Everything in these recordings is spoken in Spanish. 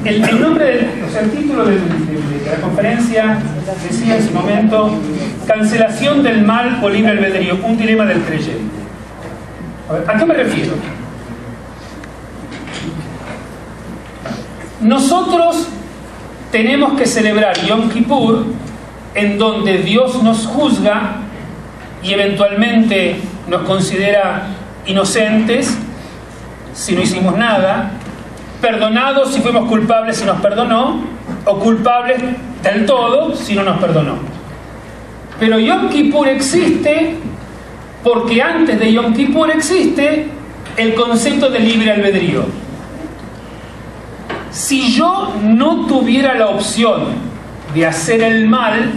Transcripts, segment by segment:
El nombre, el título de la conferencia decía en su momento: cancelación del mal o libre albedrío, un dilema del creyente. ¿A qué me refiero? Nosotros tenemos que celebrar Yom Kippur, en donde Dios nos juzga y eventualmente nos considera inocentes si no hicimos nada, perdonados si fuimos culpables si nos perdonó, o culpables del todo si no nos perdonó. Pero Yom Kippur existe porque antes de Yom Kippur existe el concepto de libre albedrío. Si yo no tuviera la opción de hacer el mal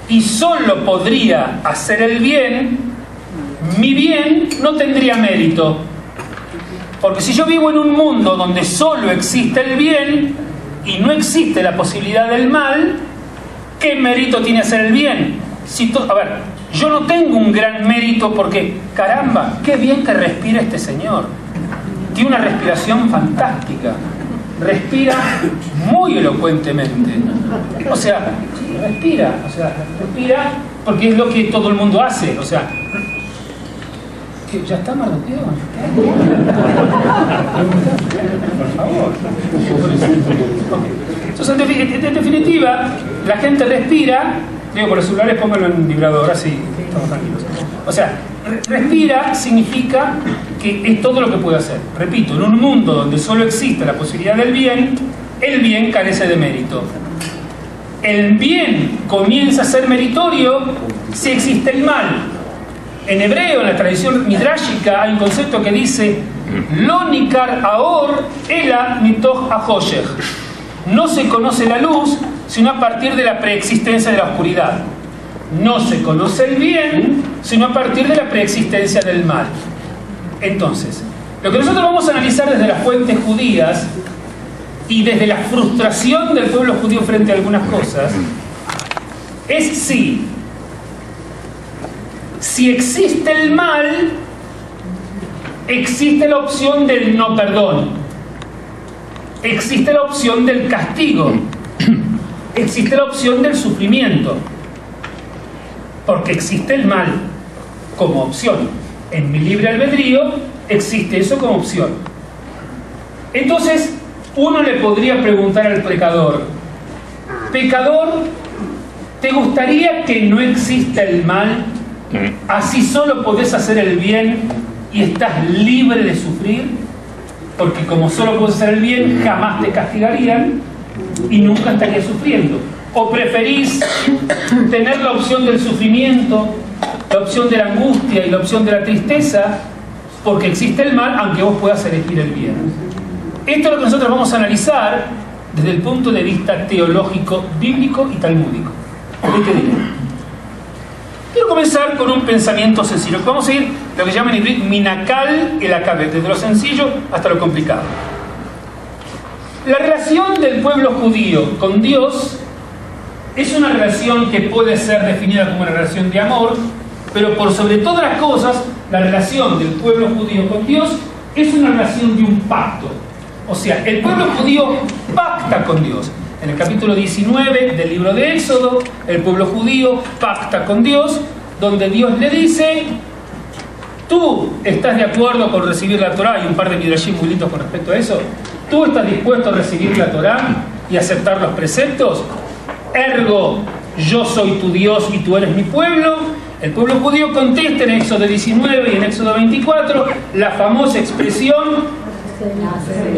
y solo podría hacer el bien, mi bien no tendría mérito. Porque si yo vivo en un mundo donde solo existe el bien y no existe la posibilidad del mal, ¿qué mérito tiene hacer el bien? A ver, yo no tengo un gran mérito porque, caramba, qué bien que respira este señor. Tiene una respiración fantástica. Respira muy elocuentemente. O sea, respira porque es lo que todo el mundo hace. O sea, ¿ya está Mardoqueo? Por favor. Entonces, en definitiva, la gente respira. Digo, por los celulares pónganlo en vibrador, así estamos tranquilos. O sea, respira significa que es todo lo que puede hacer. Repito, en un mundo donde solo existe la posibilidad del bien, el bien carece de mérito. El bien comienza a ser meritorio si existe el mal. En hebreo, en la tradición midrashica, hay un concepto que dice: Lo nikar aor ela mitoch hachoshech. No se conoce la luz sino a partir de la preexistencia de la oscuridad. No se conoce el bien sino a partir de la preexistencia del mal. Entonces, lo que nosotros vamos a analizar desde las fuentes judías y desde la frustración del pueblo judío frente a algunas cosas es si existe el mal, existe la opción del no perdón, existe la opción del castigo, existe la opción del sufrimiento, porque existe el mal como opción. En mi libre albedrío existe eso como opción. Entonces, uno le podría preguntar al pecador: pecador, ¿te gustaría que no exista el mal? Así solo podés hacer el bien y estás libre de sufrir, porque como solo podés hacer el bien, jamás te castigarían y nunca estarías sufriendo. ¿O preferís tener la opción del sufrimiento, la opción de la angustia y la opción de la tristeza, porque existe el mal, aunque vos puedas elegir el bien? Esto es lo que nosotros vamos a analizar desde el punto de vista teológico, bíblico y talmúdico. ¿Qué te diré? Quiero comenzar con un pensamiento sencillo. Vamos a ir lo que llaman en hebreo minakal el akabet, desde lo sencillo hasta lo complicado. La relación del pueblo judío con Dios es una relación que puede ser definida como una relación de amor, pero por sobre todas las cosas, la relación del pueblo judío con Dios es una relación de un pacto. O sea, el pueblo judío pacta con Dios. En el capítulo 19 del libro de Éxodo, el pueblo judío pacta con Dios, donde Dios le dice: ¿tú estás de acuerdo con recibir la Torá? Hay un par de midrashim muy lindos con respecto a eso. ¿Tú estás dispuesto a recibir la Torá y aceptar los preceptos? Ergo, yo soy tu Dios y tú eres mi pueblo. El pueblo judío contesta en Éxodo 19 y en Éxodo 24 la famosa expresión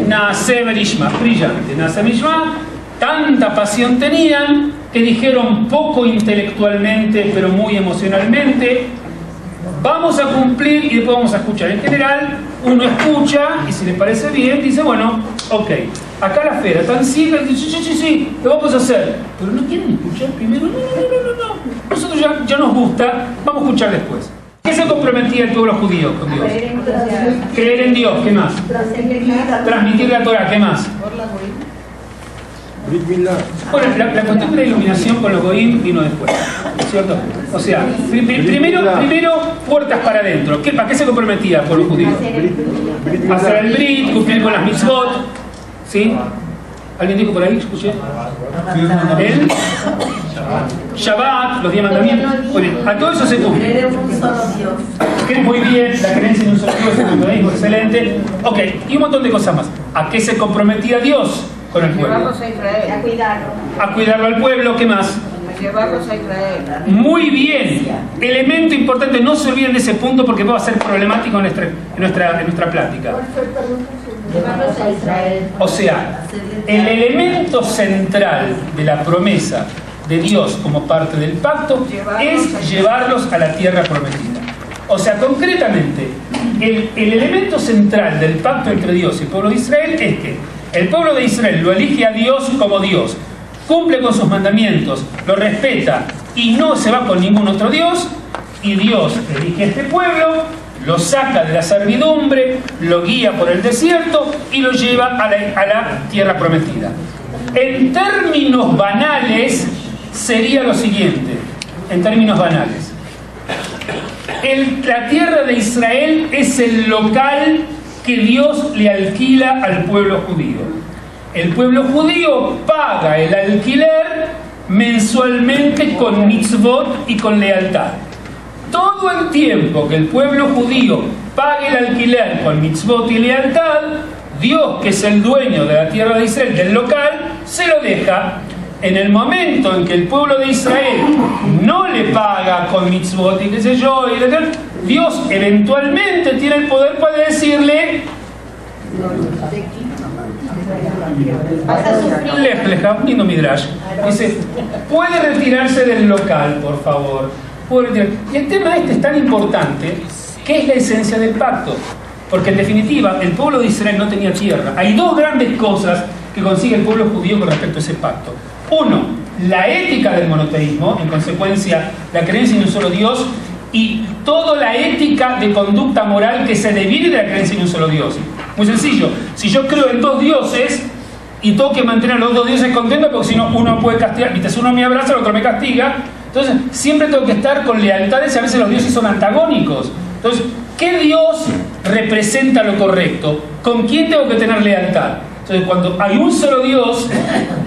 Naaseh v'nishma, brillante, Naaseh v'nishma. Tanta pasión tenían que dijeron poco intelectualmente, pero muy emocionalmente: vamos a cumplir y después vamos a escuchar. En general, uno escucha y si le parece bien, dice: bueno, ok. Acá la fera tan ciega, dice: sí, lo vamos a hacer. Pero no quieren escuchar primero. No. Nosotros ya nos gusta, vamos a escuchar después. ¿Qué se comprometía el pueblo judío con Dios? Creer en Dios, ¿qué más? Transmitir la Torah, ¿qué más? Bueno, la cuestión de la iluminación con los goín vino después, ¿cierto? O sea, primero puertas para adentro. ¿Para qué se comprometía el pueblo judío? Hacer el brit, cumplir con las mitzvot, ¿sí? ¿Alguien dijo por ahí? ¿Escuché? El Shabbat, los 10 mandamientos. Muy bien, a todo eso se cumple. Muy bien, la creencia en un solo Dios, el judaísmo, excelente. Ok, y un montón de cosas más. ¿A qué se comprometía Dios con el pueblo? A cuidarlo. A cuidarlo al pueblo, ¿qué más? Llevarlos a Israel. Muy bien. Elemento importante, no se olviden de ese punto porque va a ser problemático en nuestra plática. Llevarlos a Israel. O sea, el elemento central de la promesa de Dios como parte del pacto es llevarlos a la tierra prometida. O sea, concretamente, el elemento central del pacto entre Dios y el pueblo de Israel es que el pueblo de Israel lo elige a Dios como Dios, cumple con sus mandamientos, lo respeta y no se va con ningún otro Dios, y Dios elige a este pueblo, lo saca de la servidumbre, lo guía por el desierto y lo lleva a la tierra prometida. En términos banales sería lo siguiente, en términos banales. La tierra de Israel es el local que Dios le alquila al pueblo judío. El pueblo judío paga el alquiler mensualmente con mitzvot y con lealtad. Todo el tiempo que el pueblo judío pague el alquiler con mitzvot y lealtad, Dios, que es el dueño de la tierra de Israel, del local, se lo deja. En el momento en que el pueblo de Israel no le paga con mitzvot y qué sé yo, Dios eventualmente tiene el poder para decirle: lindo midrash, dice, puede retirarse del local, por favor. Y el tema este es tan importante que es la esencia del pacto, porque en definitiva el pueblo de Israel no tenía tierra. Hay dos grandes cosas que consigue el pueblo judío con respecto a ese pacto. Uno, la ética del monoteísmo, en consecuencia la creencia en un solo Dios, y toda la ética de conducta moral que se divide de la creencia en un solo Dios. Muy sencillo, si yo creo en dos dioses y tengo que mantener a los dos dioses contentos, porque si no uno puede castigar, ¿viste? Uno me abraza, el otro me castiga, entonces siempre tengo que estar con lealtades y a veces los dioses son antagónicos. Entonces, ¿qué Dios representa lo correcto? ¿Con quién tengo que tener lealtad? Entonces, cuando hay un solo Dios,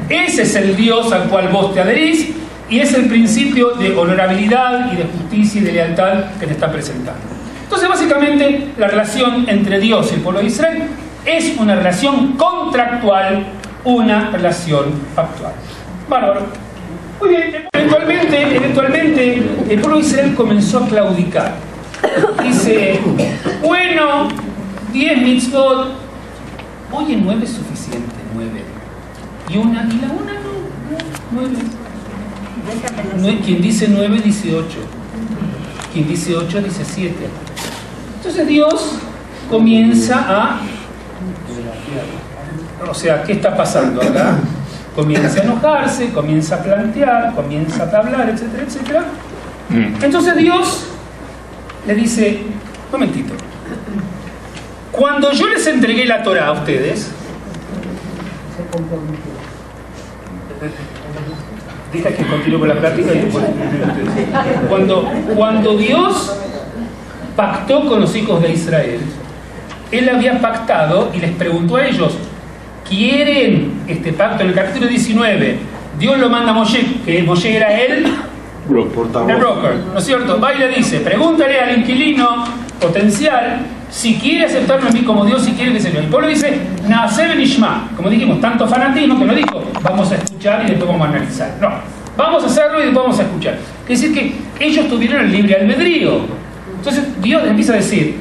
ese es el Dios al cual vos te adherís y es el principio de honorabilidad y de justicia y de lealtad que te está presentando. Entonces, básicamente, la relación entre Dios y el pueblo de Israel es una relación contractual, una relación factual. Bárbaro. Muy bien, eventualmente el pueblo de Israel comenzó a claudicar. Dice, bueno, 10 mitzvot, oye, 9 es suficiente, 9. Y la una no, 9. Quien dice 9 dice 8. Quien dice 8 dice 7. Entonces Dios comienza a... O sea, ¿qué está pasando acá? Comienza a enojarse, comienza a plantear, comienza a hablar, etcétera, etcétera. Entonces Dios le dice, un momentito, cuando yo les entregué la Torah a ustedes, deja que continúe con la práctica y después, cuando Dios pactó con los hijos de Israel, Él había pactado y les preguntó a ellos, ¿quieren este pacto? En el capítulo 19, Dios lo manda a Moshe, que Moshe era el broker, ¿no es cierto? Va y le dice, pregúntale al inquilino potencial si quiere aceptarme a mí como Dios, si quiere que se yo. El pueblo dice, Naaseh Nishma, como dijimos, tanto fanatismo que no dijo, vamos a escuchar y después vamos a analizar. No, vamos a hacerlo y después vamos a escuchar. Es decir, que ellos tuvieron el libre albedrío. Entonces Dios les empieza a decir,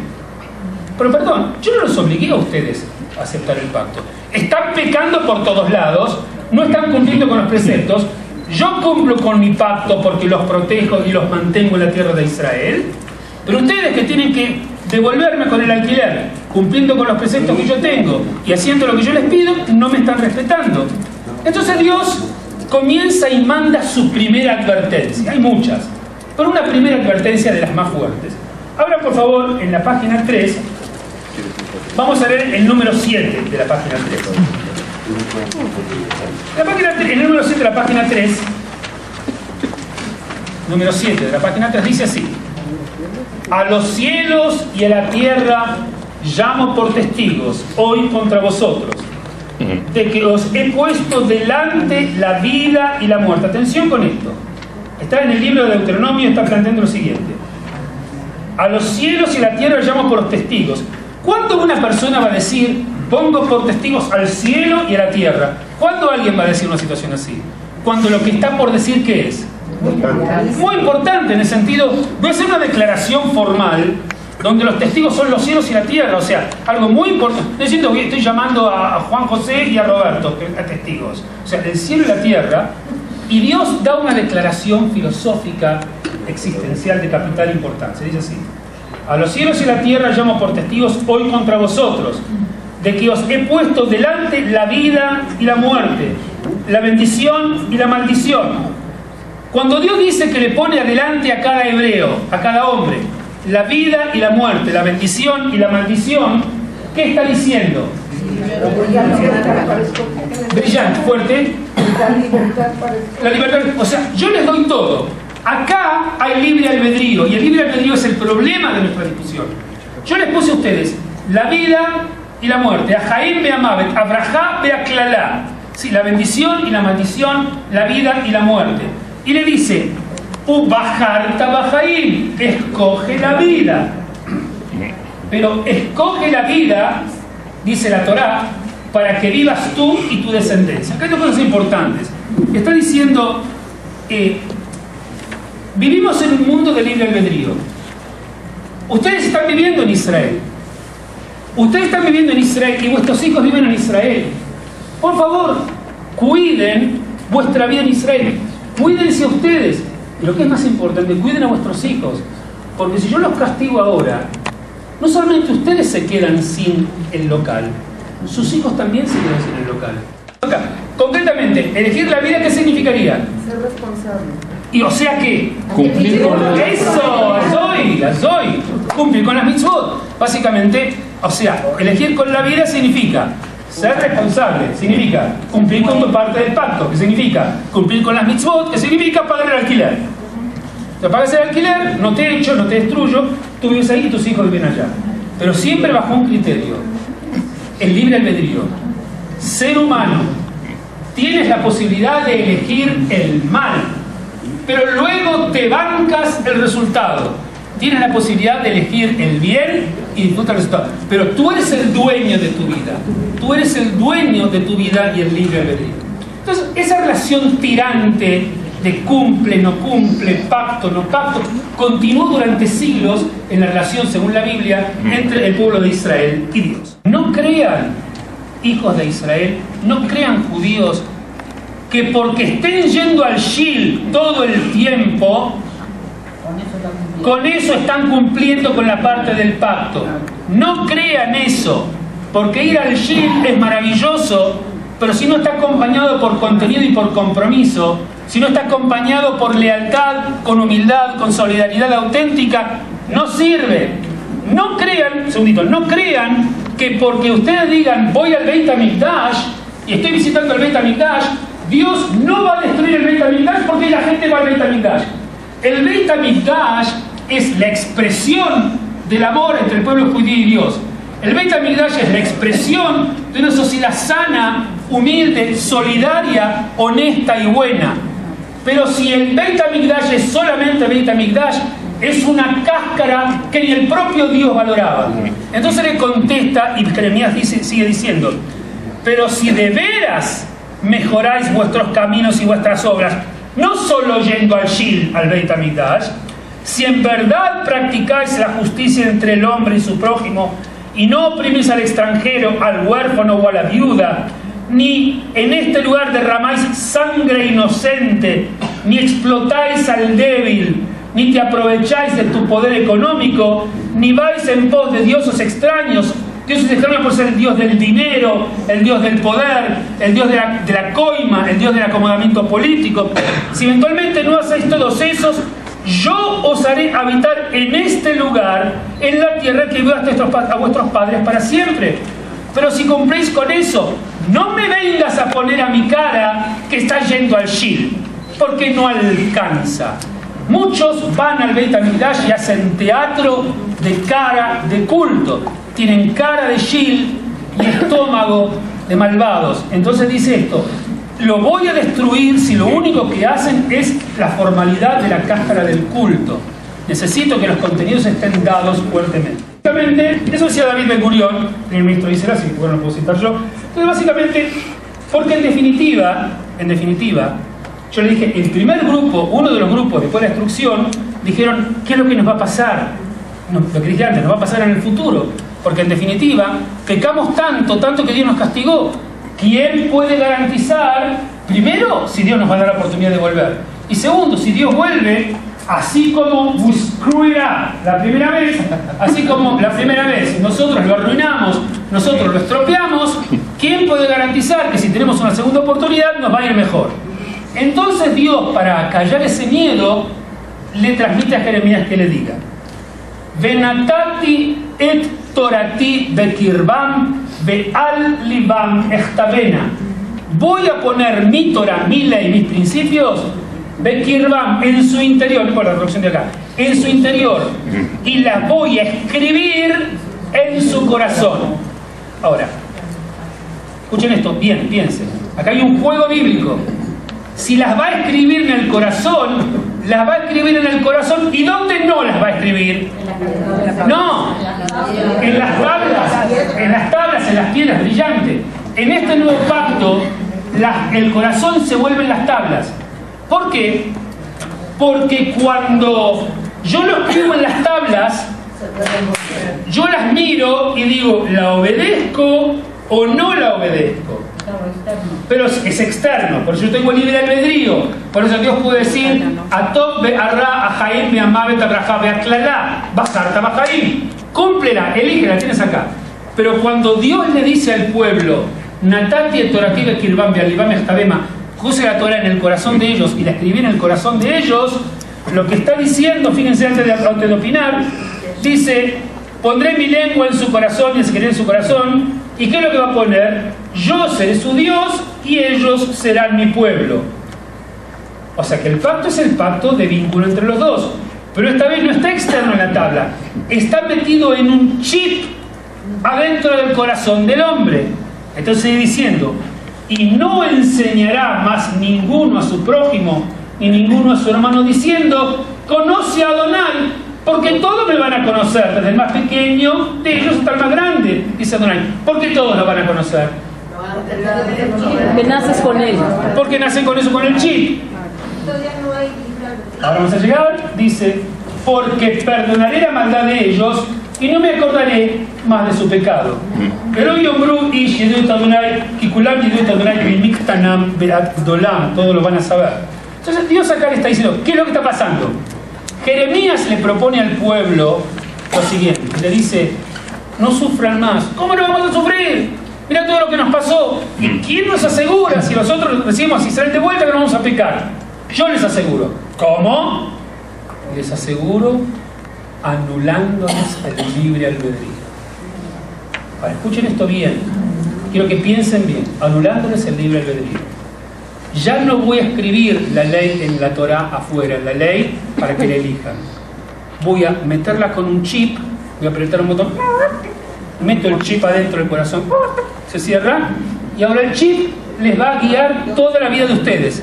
pero perdón, yo no los obligué a ustedes a aceptar el pacto. Están pecando por todos lados, no están cumpliendo con los preceptos. Yo cumplo con mi pacto porque los protejo y los mantengo en la tierra de Israel, pero ustedes que tienen que devolverme con el alquiler, cumpliendo con los preceptos que yo tengo y haciendo lo que yo les pido, no me están respetando. Entonces Dios comienza y manda su primera advertencia. Hay muchas, pero una primera advertencia de las más fuertes. Ahora, por favor, en la página 3, vamos a leer el número 7 de la página 3. El número 7 de la página 3, número 7 de la página 3 dice así: a los cielos y a la tierra llamo por testigos hoy contra vosotros, de que os he puesto delante la vida y la muerte. Atención con esto. Está en el libro de Deuteronomio, está planteando lo siguiente: a los cielos y a la tierra llamo por testigos. ¿Cuándo una persona va a decir, pongo por testigos al cielo y a la tierra? ¿Cuándo alguien va a decir una situación así? Cuando lo que está por decir, ¿qué es? Muy importante, en el sentido, voy a hacer una declaración formal donde los testigos son los cielos y la tierra, o sea, algo muy importante. Estoy llamando a Juan José y a Roberto a testigos, o sea, el cielo y la tierra, y Dios da una declaración filosófica existencial de capital importancia. Dice así: a los cielos y la tierra llamo por testigos hoy contra vosotros, de que os he puesto delante la vida y la muerte, la bendición y la maldición. Cuando Dios dice que le pone adelante a cada hebreo, a cada hombre, la vida y la muerte, la bendición y la maldición, ¿qué está diciendo? Brillante, fuerte. La libertad. O sea, yo les doy todo. Acá hay libre albedrío, y el libre albedrío es el problema de nuestra discusión. Yo les puse a ustedes la vida y la muerte, a Jaim be'amavet, a Brajá be'aklalá, sí, la bendición y la maldición, la vida y la muerte. Y le dice, Ubajarta bajaim, escoge la vida. Pero escoge la vida, dice la Torá, para que vivas tú y tu descendencia. Acá hay dos cosas importantes. Está diciendo, vivimos en un mundo de libre albedrío. Ustedes están viviendo en Israel. Ustedes están viviendo en Israel y vuestros hijos viven en Israel. Por favor, cuiden vuestra vida en Israel. Cuídense a ustedes. Y lo que es más importante, cuiden a vuestros hijos. Porque si yo los castigo ahora, no solamente ustedes se quedan sin el local, sus hijos también se quedan sin el local. Acá, concretamente, elegir la vida, ¿qué significaría? Ser responsable. Y o sea que cumplir con eso, soy cumplir con las mitzvot. Básicamente, o sea, elegir con la vida significa ser responsable, significa cumplir con tu parte del pacto, que significa cumplir con las mitzvot, que significa pagar el alquiler. Te pagas el alquiler, no te echo, no te destruyo, tú vives ahí y tus hijos viven allá. Pero siempre bajo un criterio: el libre albedrío. Ser humano, tienes la posibilidad de elegir el mal, pero luego te bancas el resultado. Tienes la posibilidad de elegir el bien y disfrutar el resultado. Pero tú eres el dueño de tu vida. Tú eres el dueño de tu vida y el libre albedrío. Entonces, esa relación tirante de cumple, no cumple, pacto, no pacto, continuó durante siglos en la relación, según la Biblia, entre el pueblo de Israel y Dios. No crean, hijos de Israel, no crean judíos, que porque estén yendo al Shil todo el tiempo, con eso están cumpliendo con la parte del pacto. No crean eso, porque ir al Shil es maravilloso, pero si no está acompañado por contenido y por compromiso, si no está acompañado por lealtad, con humildad, con solidaridad auténtica, no sirve. No crean, segundito, no crean que porque ustedes digan voy al Beit HaMikdash y estoy visitando el Beit HaMikdash, Dios no va a destruir el Beit HaMikdash porque la gente va al Beit HaMikdash. El Beit HaMikdash es la expresión del amor entre el pueblo judío y Dios. El Beit HaMikdash es la expresión de una sociedad sana, humilde, solidaria, honesta y buena. Pero si el Beit HaMikdash es solamente Beit HaMikdash, es una cáscara que ni el propio Dios valoraba. Entonces le contesta, y Jeremías sigue diciendo, pero si de veras mejoráis vuestros caminos y vuestras obras, no solo yendo al Shil, al Beit HaMikdash, si en verdad practicáis la justicia entre el hombre y su prójimo, y no oprimís al extranjero, al huérfano o a la viuda, ni en este lugar derramáis sangre inocente, ni explotáis al débil, ni te aprovecháis de tu poder económico, ni vais en pos de dioses extraños, dioses extraños por ser el dios del dinero, el dios del poder, el dios de la coima, el dios del acomodamiento político. Si eventualmente no hacéis todos esos, yo os haré habitar en este lugar, en la tierra que dio a vuestros padres para siempre. Pero si cumplís con eso, no me vengas a poner a mi cara que está yendo al Shil, porque no alcanza. Muchos van al Beit HaMikdash y hacen teatro de cara de culto. Tienen cara de Shil y estómago de malvados. Entonces dice esto: lo voy a destruir si lo único que hacen es la formalidad de la cáscara del culto. Necesito que los contenidos estén dados fuertemente. Básicamente, eso decía David Ben Gurión, el ministro de Israel, así que bueno, lo puedo citar yo. Entonces, básicamente, porque en definitiva, yo le dije, el primer grupo, uno de los grupos después de la destrucción, dijeron, ¿qué es lo que nos va a pasar? No, lo que dije antes, nos va a pasar en el futuro. Porque en definitiva, pecamos tanto que Dios nos castigó. ¿Quién puede garantizar, primero, si Dios nos va a dar la oportunidad de volver? Y segundo, si Dios vuelve, así como la primera vez nosotros lo arruinamos, nosotros lo estropeamos, ¿quién puede garantizar que si tenemos una segunda oportunidad nos va a ir mejor? Entonces Dios, para callar ese miedo, le transmite a Jeremías que le diga: Venatati et torati bekirbam ve'al libam echtavena. Voy a poner mi Torah, mi ley, mis principios, bekirbam, en su interior, por la traducción de acá, en su interior, y las voy a escribir en su corazón. Ahora, escuchen esto, bien, piensen. Acá hay un juego bíblico. Si las va a escribir en el corazón, las va a escribir en el corazón. ¿Y dónde no las va a escribir? No, en las tablas, en las piedras brillantes. En este nuevo pacto, el corazón se vuelve en las tablas. ¿Por qué? Porque cuando yo lo escribo en las tablas, yo las miro y digo, ¿la obedezco o no la obedezco? Pero es externo, por eso yo tengo libre albedrío. Por eso Dios puede decir: Atov be'arra ahaim be'amavet abraja be'aklala basarta bahaim. Cúmplela, elígela, tienes acá. Pero cuando Dios le dice al pueblo, Natati et torati bekirbam be'alibam echtavema, puse la Torah en el corazón de ellos y la escribí en el corazón de ellos, lo que está diciendo, fíjense antes de opinar, dice: pondré mi lengua en su corazón y escribiré en su corazón. ¿Y qué es lo que va a poner? Yo seré su Dios y ellos serán mi pueblo. O sea que el pacto es el pacto de vínculo entre los dos. Pero esta vez no está externo en la tabla, está metido en un chip adentro del corazón del hombre. Entonces sigue diciendo: y no enseñará más ninguno a su prójimo ni ninguno a su hermano diciendo: conoce a Adonai, porque todos me van a conocer, desde el más pequeño de ellos hasta el más grande, dice Adonai. ¿Por qué todos lo van a conocer? Que naces con él. Porque nacen con eso, con el chip. Ahora vamos a llegar, dice: porque perdonaré la maldad de ellos y no me acordaré más de su pecado. Pero Yomru y Shedut Adonai, Kikulam Shedut Adonai, Bimiktanam Beat Dolam, todos lo van a saber. Entonces Dios acá le está diciendo, ¿qué es lo que está pasando? Jeremías le propone al pueblo lo siguiente, le dice: no sufran más. ¿Cómo no vamos a sufrir? Mira todo lo que nos pasó. ¿Y quién nos asegura, si nosotros decimos a Israel de vuelta, que no vamos a pecar? Yo les aseguro. ¿Cómo? Les aseguro anulándoles el libre albedrío. Ahora, escuchen esto bien. Quiero que piensen bien. Anulándoles el libre albedrío. Ya no voy a escribir la ley en la Torah afuera, la ley para que la elijan. Voy a meterla con un chip, voy a apretar un botón, meto el chip adentro del corazón, se cierra, y ahora el chip les va a guiar toda la vida de ustedes.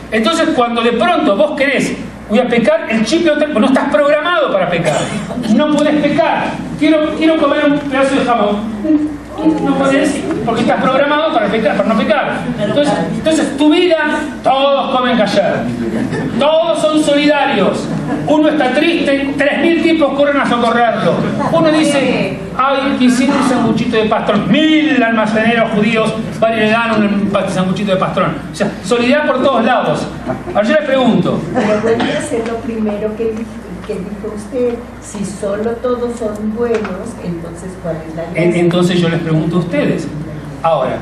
Entonces, cuando de pronto vos querés, voy a pecar, el chip no estás programado para pecar. No podés pecar. Quiero comer un pedazo de jamón. No podés, porque estás programado para no pecar. Entonces tu vida, todos comen kasher, todos son solidarios. Uno está triste, 3.000 tipos corren a socorrerlo. Uno dice: ay, quisiera un sanguchito de pastrón. 1.000 almaceneros judíos van y le dan un sanguchito de pastrón. O sea, solidaridad por todos lados. Ahora yo les pregunto, pero vuelve a ser lo primero que dijo usted: si solo todos son buenos, entonces ¿cuál es la gracia? Entonces yo les pregunto a ustedes.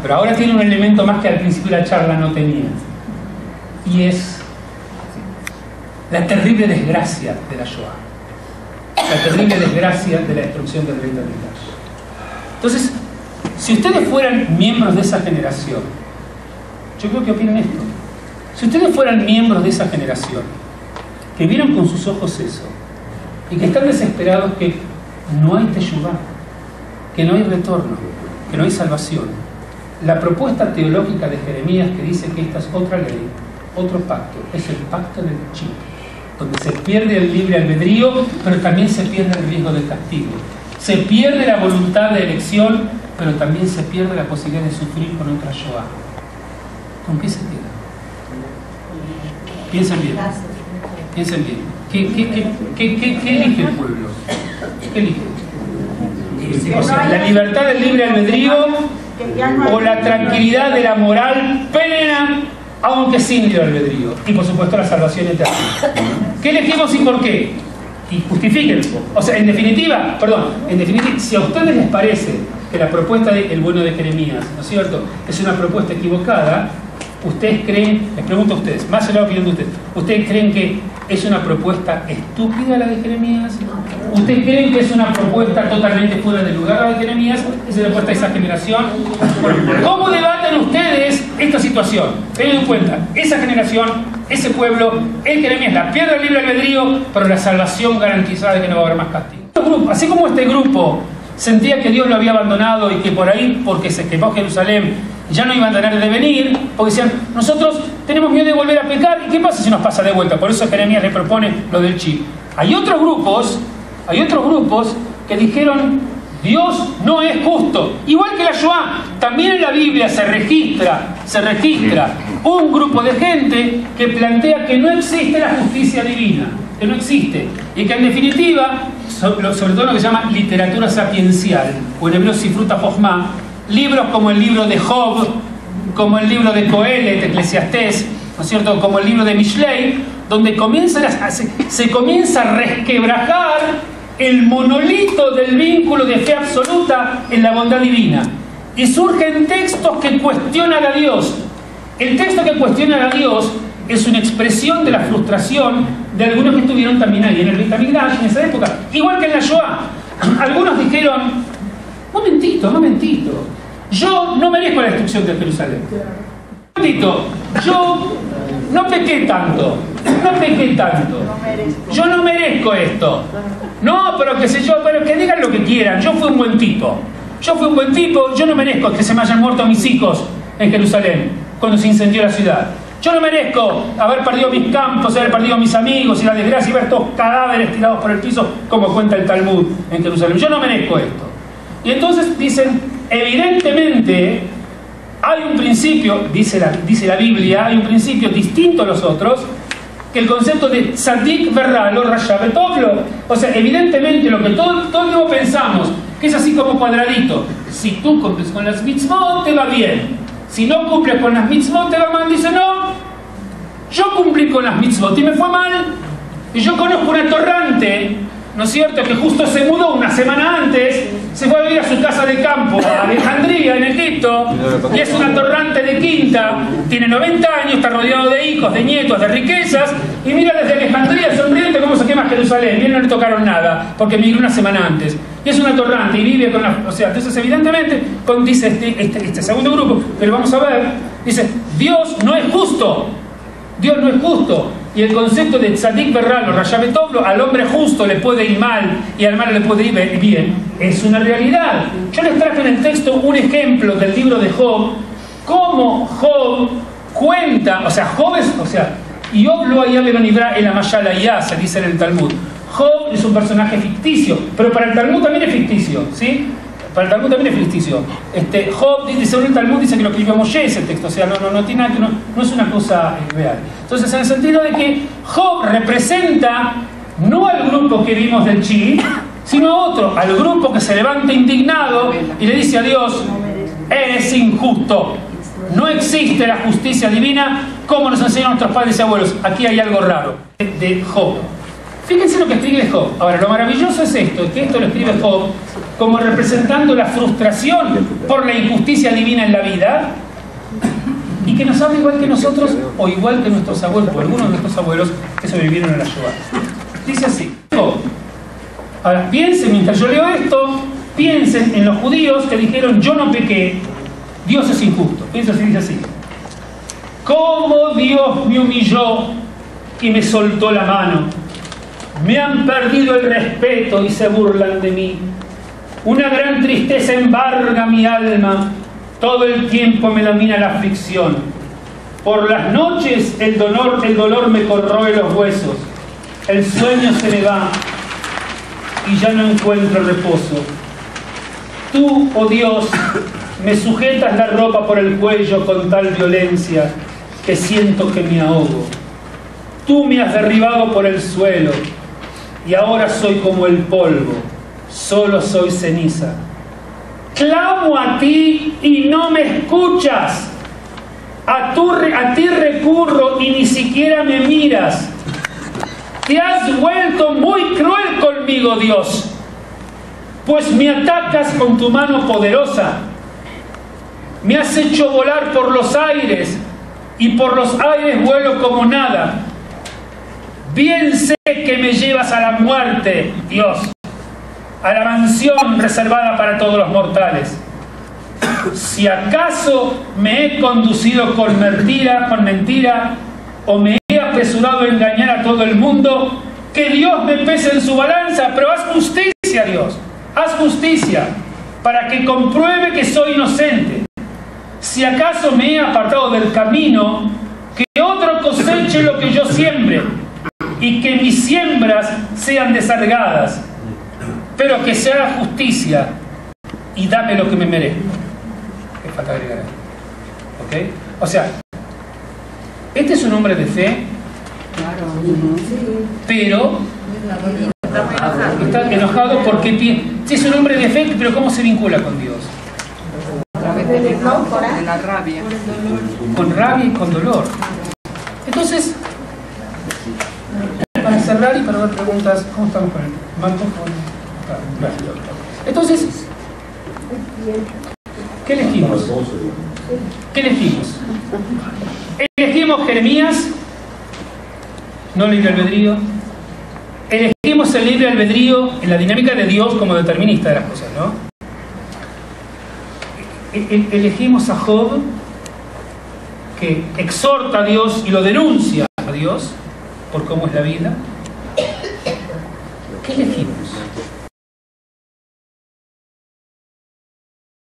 Pero ahora tiene un elemento más que al principio de la charla no tenía. Y es: la terrible desgracia de la Shoah, la terrible desgracia de la destrucción del Beit HaMikdash. Entonces, si ustedes fueran miembros de esa generación, yo creo que opinan esto. Si ustedes fueran miembros de esa generación, que vieron con sus ojos eso, y que están desesperados que no hay teshuvá, que no hay retorno, que no hay salvación, la propuesta teológica de Jeremías que dice que esta es otra ley, otro pacto, es el pacto del chip, donde se pierde el libre albedrío, pero también se pierde el riesgo del castigo. Se pierde la voluntad de elección, pero también se pierde la posibilidad de sufrir con otra Shoah. ¿Con qué se queda? Piensen bien. Piensen bien. ¿Qué elige el pueblo? ¿Qué elige? O sea, la libertad del libre albedrío o la tranquilidad de la moral plena, aunque sin libre albedrío. Y por supuesto la salvación eterna. ¿Qué elegimos y por qué? Y justifiquen. O sea, en definitiva, si a ustedes les parece que la propuesta del bueno de Jeremías, ¿no es cierto?, es una propuesta equivocada, ¿ustedes creen, les pregunto a ustedes, más allá de la opinión de ustedes, ¿ustedes creen que es una propuesta estúpida la de Jeremías? ¿Ustedes creen que es una propuesta totalmente fuera de lugar la de Jeremías? ¿Es una propuesta de esa generación? Bueno, ¿cómo debaten ustedes esta situación? Tengan en cuenta, esa generación, ese pueblo, el Jeremías, la pierde el libre albedrío, pero la salvación garantizada de que no va a haber más castigo. Así como este grupo sentía que Dios lo había abandonado y que por ahí, porque se quemó Jerusalén, ya no iban a tener de venir, porque decían, nosotros tenemos miedo de volver a pecar, ¿y qué pasa si nos pasa de vuelta? Por eso Jeremías le propone lo del chip. Hay otros grupos que dijeron, Dios no es justo. Igual que la Shoah, también en la Biblia se registra un grupo de gente que plantea que no existe la justicia divina, que no existe, y que en definitiva, sobre todo lo que se llama literatura sapiencial, o en hebreo Sifruta Jochma, libros como el libro de Job, como el libro de Coelet, Eclesiastés, ¿no es cierto?, como el libro de Mishlei, donde se comienza a resquebrajar el monolito del vínculo de fe absoluta en la bondad divina. Y surgen textos que cuestionan a Dios. El texto que cuestiona a Dios es una expresión de la frustración de algunos que estuvieron también ahí en el Beit HaMikdash en esa época. Igual que en la Shoah. Algunos dijeron, momentito, yo no merezco la destrucción de Jerusalén. Momentito, yo no pequé tanto. Yo no merezco esto. No, pero qué sé yo, pero que digan lo que quieran. Yo fui un buen tipo, yo no merezco que se me hayan muerto mis hijos en Jerusalén cuando se incendió la ciudad. Yo no merezco haber perdido mis campos, haber perdido mis amigos y la desgracia y ver estos cadáveres tirados por el piso, como cuenta el Talmud en Jerusalén. Yo no merezco esto. Y entonces dicen, evidentemente hay un principio, dice la Biblia, hay un principio distinto a los otros, que el concepto de tzadik verralo rasha betoflo. O sea, evidentemente lo que todo el tiempo pensamos, que es así como cuadradito. Si tú cumples con las mitzvot, te va bien. Si no cumples con las mitzvot, te va mal. Dice, no, yo cumplí con las mitzvot y me fue mal. Y yo conozco un atorrante, ¿no es cierto?, que justo se mudó una semana antes, se fue a vivir a su casa de campo, a Alejandría, en Egipto, y es un atorrante de quinta, tiene 90 años, está rodeado de hijos, de nietos, de riquezas, y mira desde Alejandría sonriente cómo se quema Jerusalén, y él no le tocaron nada, porque migró una semana antes. Y es un atorrante, y vive con la... O sea, entonces evidentemente, dice este segundo grupo, pero vamos a ver, dice, Dios no es justo. Y el concepto de tzadik berralo, rasha betoflo, al hombre justo le puede ir mal y al malo le puede ir bien, es una realidad. Yo les traje en el texto un ejemplo del libro de Job, cómo Job cuenta, Job lo haya venibra en la Mayala, se dice en el Talmud. Job es un personaje ficticio, pero para el Talmud también es ficticio, ¿sí? Para el Talmud también es ficticio. Job, según el Talmud, dice que lo escribió Moshe ese texto, o sea, no tiene nada que no es una cosa real. Entonces, en el sentido de que Job representa no al grupo que vimos del Chi, sino a otro, al grupo que se levanta indignado y le dice a Dios, eres injusto, no existe la justicia divina como nos enseñan nuestros padres y abuelos. Aquí hay algo raro de Job. Fíjense lo que escribe Job. Ahora, lo maravilloso es esto, que esto lo escribe Job como representando la frustración por la injusticia divina en la vida, y que nos habla igual que nosotros o igual que nuestros abuelos, o algunos de nuestros abuelos que sobrevivieron a la Shoah. Dice así. Ahora, piensen, mientras yo leo esto, piensen en los judíos que dijeron: yo no pequé, Dios es injusto. Piensen así, dice así: ¿cómo Dios me humilló y me soltó la mano? Me han perdido el respeto y se burlan de mí. Una gran tristeza embarga mi alma, todo el tiempo me domina la aflicción. Por las noches el dolor me corroe los huesos, el sueño se me va y ya no encuentro reposo. Tú, oh Dios, me sujetas la ropa por el cuello con tal violencia que siento que me ahogo. Tú me has derribado por el suelo y ahora soy como el polvo, solo soy ceniza. Clamo a ti y no me escuchas. A ti recurro y ni siquiera me miras. Te has vuelto muy cruel conmigo, Dios, pues me atacas con tu mano poderosa. Me has hecho volar por los aires y por los aires vuelo como nada. Bien sé que me llevas a la muerte, Dios, a la mansión reservada para todos los mortales. Si acaso me he conducido con mentira o me he apresurado a engañar a todo el mundo, que Dios me pese en su balanza, pero haz justicia, Dios, haz justicia, para que compruebe que soy inocente. Si acaso me he apartado del camino, que otro coseche lo que yo siembre, y que mis siembras sean desargadas, pero que se haga justicia y dame lo que me merezco. Es falta agregar ahí. ¿Ok? O sea, este es un hombre de fe, pero está enojado porque sí, es un hombre de fe, pero ¿cómo se vincula con Dios? A través de la rabia. Con rabia y con dolor. Entonces, para cerrar y para dar preguntas, ¿cómo estamos con el Marco? Entonces, ¿qué elegimos? ¿Qué elegimos? Elegimos Jeremías, no libre albedrío. Elegimos el libre albedrío en la dinámica de Dios como determinista de las cosas, ¿no? Elegimos a Job, que exhorta a Dios y lo denuncia a Dios por cómo es la vida. ¿Qué elegimos?